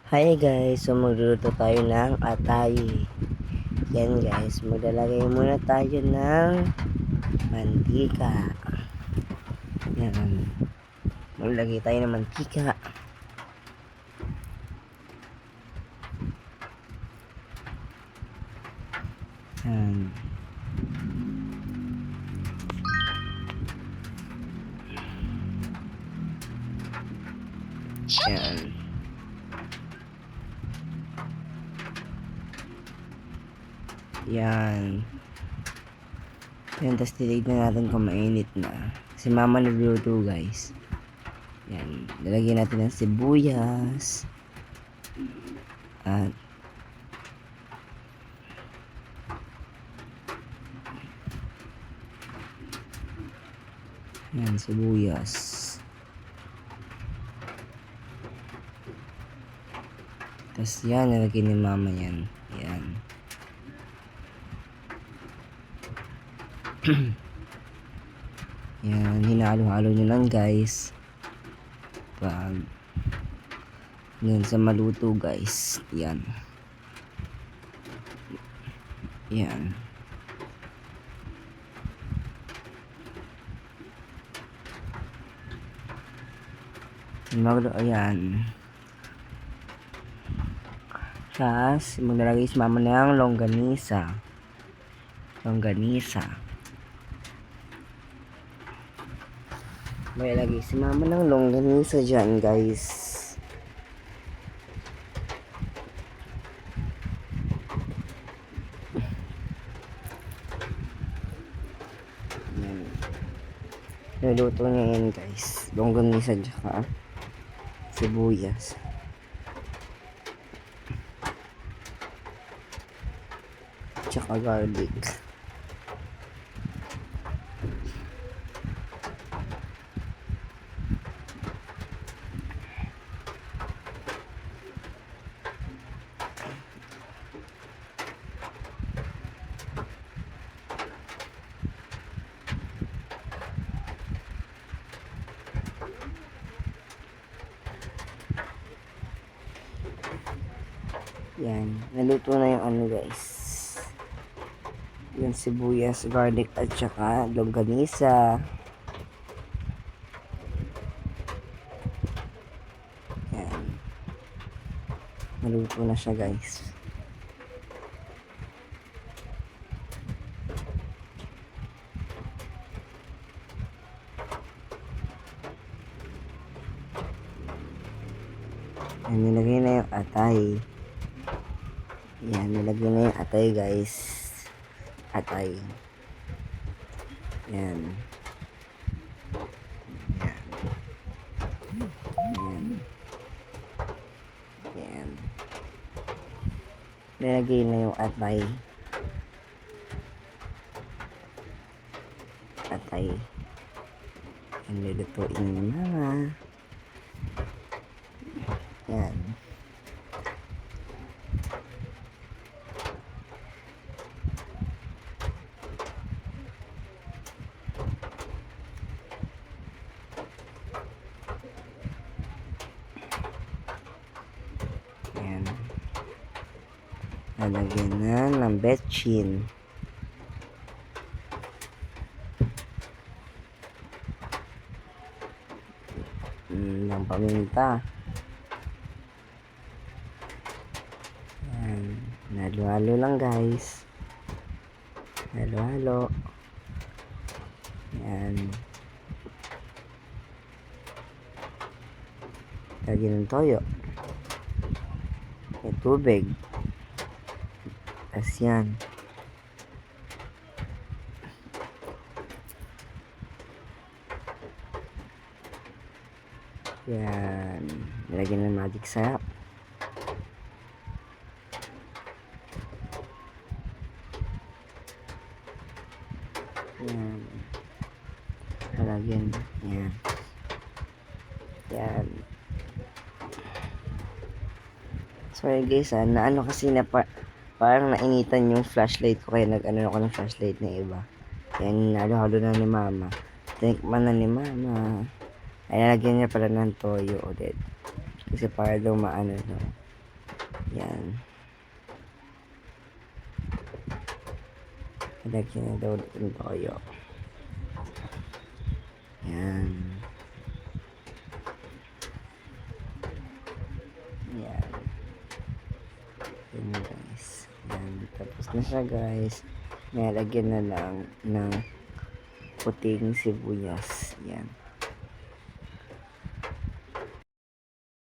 Hi guys, so magluluto tayo ng atay. Yan guys, maglalagay muna tayo ng mantika. Yan. Maglagay tayo ng mantika. Yan. Yan. Yan. Yan, tapos titignan natin kung mainit na. Si mama nagluluto guys. Yan. Lalagyan natin ng sibuyas. At yan, sibuyas. Tapos yan, nalagyan ni mama yan. Yan. Yan, hinalo-halo nyo lang guys. Pag yan sa maluto guys. Yan. Yan. Ayan. Tapos, maglalagay si mama ng longganisa. May lagay si mama ng longganisa dyan guys. Yan. Niluto niya yan guys. Longganisa tsaka sibuyas. Tsaka garlic. Yan, naluto na yung ano guys. Yung sibuyas, garlic at saka longganisa. Yan. Naluto na siya guys. Yan, nilagay na yung atay. Yan, nilagay na yung atay guys. Atay. Yan. Yan. Yan. Nilagay na yung atay. Atay. Yan, nilutuin na mga. Yan. Yan. Lalagyan na ng betchin. Ng paminta. Yan. Halo-halo lang guys. Halo-halo. Yan. Lagyan ng toyo. May tubig. Tapos yan. Yan. Nilagyan ng magic sarap. Yan. Nilagyan. Yan. Yan. Sorry guys, na ano kasi na parang nainitan yung flashlight ko kaya nag-ano ako ng flashlight na iba. Yan, halo-halo na ni mama. Tinikman na ni mama. Ay, nalagyan niya pala ng toyo ulit. Kasi para daw maano no. Yan. Lagyan na daw ng toyo. Yan. Yan. Yan guys. Yan. Tapos na siya guys. Nalagyan na lang ng puting sibuyas. Yan.